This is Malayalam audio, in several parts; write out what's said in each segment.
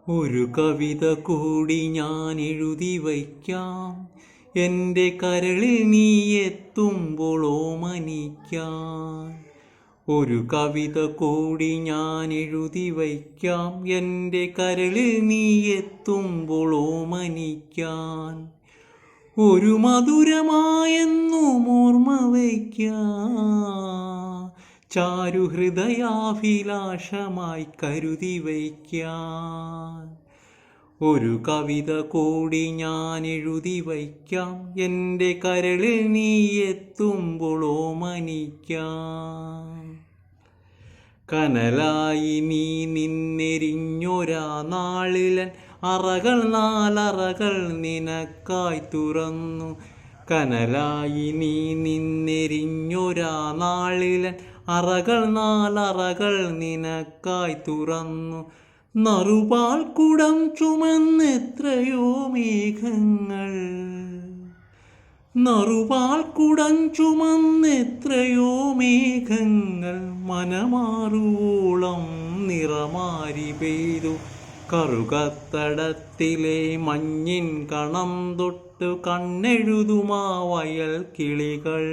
ഒരു കവിത കൂടി ഞാൻ എഴുതി വയ്ക്കാം, എൻ്റെ കരളിൽ നീ എത്തുമ്പോൾ ഓമനിക്കാൻ. ഒരു കവിത കൂടി ഞാൻ എഴുതി വയ്ക്കാം, എൻ്റെ കരളിൽ നീ എത്തുമ്പോൾ ഓമനിക്കാൻ. ഒരു മധുരമായെന്നും ഓർമ്മ വയ്ക്കാം, ചാരുഹൃദയാഭിലാഷമായി കരുതി വയ്ക്കാൻ. ഒരു കവിത കൂടി ഞാൻ എഴുതി വയ്ക്കാം, എൻ്റെ കരളിൽ നീ എത്തുമ്പോൾ ഓമനിക്കാൻ. കനലായി നീ നിന്നെരിഞ്ഞൊരാ നാളിലൻ അറകൾ നാലറകൾ നിനക്കായി തുറന്നു. കനലായി നീ നിന്നെരിഞ്ഞൊരാ നാളിലൻ അറകൾ നാലറകൾ നിനക്കായി തുറന്നു. നറുപാൽ കുടം ചുമന്നെത്രയോ മേഘങ്ങൾ, നറുപാൽ കുടം ചുമന്നെത്രയോ മേഘങ്ങൾ, മനമാറുവോളം നിറമാരി പെയ്തു. കറുകത്തടത്തിലെ മഞ്ഞിൻ കണം തൊട്ട് കണ്ണെഴുതുമാ വയൽ കിളികൾ.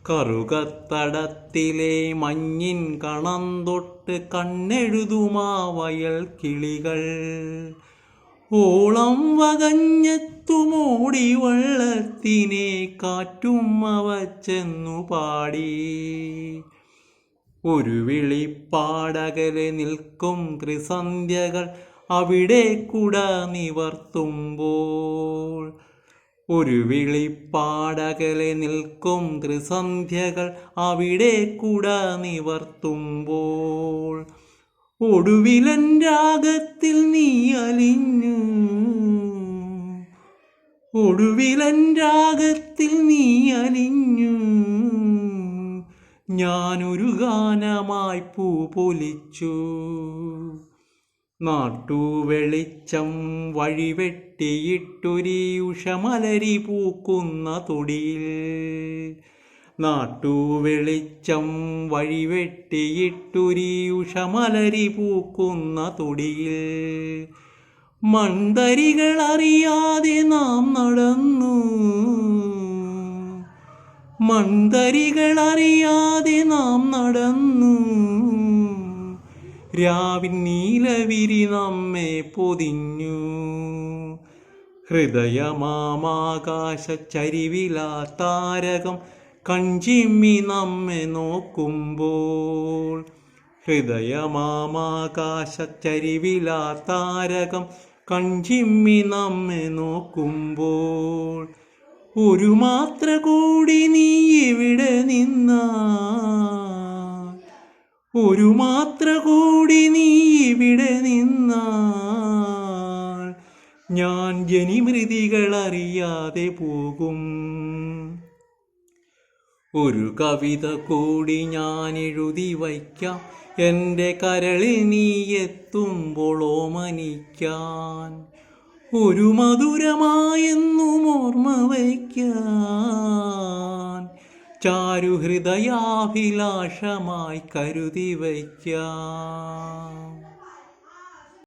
കറുകത്തടത്തിലെ മഞ്ഞിൻ കണം തൊട്ട് കണ്ണെഴുതുമാ വയൽ കിളികൾ. ഓളം വകഞ്ഞെത്തുമോടി വള്ളത്തിനെ കാറ്റും അവച്ചെന്നു പാടി. ഒരു വിളിപ്പാടകലെ നിൽക്കും ത്രിസന്ധ്യകൾ അവിടെ കുട നിവർത്തുമ്പോൾ. ഒരു വിളിപ്പാടകലെ നിൽക്കും ത്രിസന്ധ്യകൾ അവിടെ കുട നിവർത്തുമ്പോൾ. ഒടുവിലൻ രാഗത്തിൽ നീ അലിഞ്ഞു, ഒടുവിലൻ രാഗത്തിൽ നീ അലിഞ്ഞു. ഞാനൊരു ഗാനമായി പൂ പൊലിച്ചു. നാട്ടുവെളിച്ചം വഴിവെട്ടിയിട്ടൊരു ഉഷമലരി പൂക്കുന്ന തൊടിയിൽ. നാട്ടുവെളിച്ചം വഴിവെട്ടിയിട്ടൊരു ഉഷമലരി പൂക്കുന്ന തൊടിയിൽ. മൺതരികൾ അറിയാതെ നാം നടന്നു, മൺതരികൾ അറിയാതെ നാം നടന്നു. രാവിൻ നീലവിരി നമ്മെ പൊതിഞ്ഞു. ഹൃദയമാകാശച്ചരിവിലാ താരകം കൺചിമ്മി നമ്മെ നോക്കുമ്പോൾ. ഹൃദയമാകാശച്ചരിവിലാ താരകം കൺചിമ്മി നമ്മെ നോക്കുമ്പോൾ. ഒരു മാത്ര കൂടി നീ ഇവിടെ നിന്നാൽ, ഒരു മാത്ര കൂടി നീ ഇവിടെ നിന്നാൽ, ഞാൻ ജനിമൃതികൾ അറിയാതെ പോകും. ഒരു കവിത കൂടി ഞാൻ എഴുതി വയ്ക്കാം, എൻ്റെ കരളിൽ നീ എത്തുമ്പോൾ ഓമനിക്കാൻ. ഒരു മധുരമായെന്നും ഓർമ്മ വയ്ക്കാൻ, ചാരുഹൃദയാഭിലാഷമായി കരുതി വയ്ക്കാം.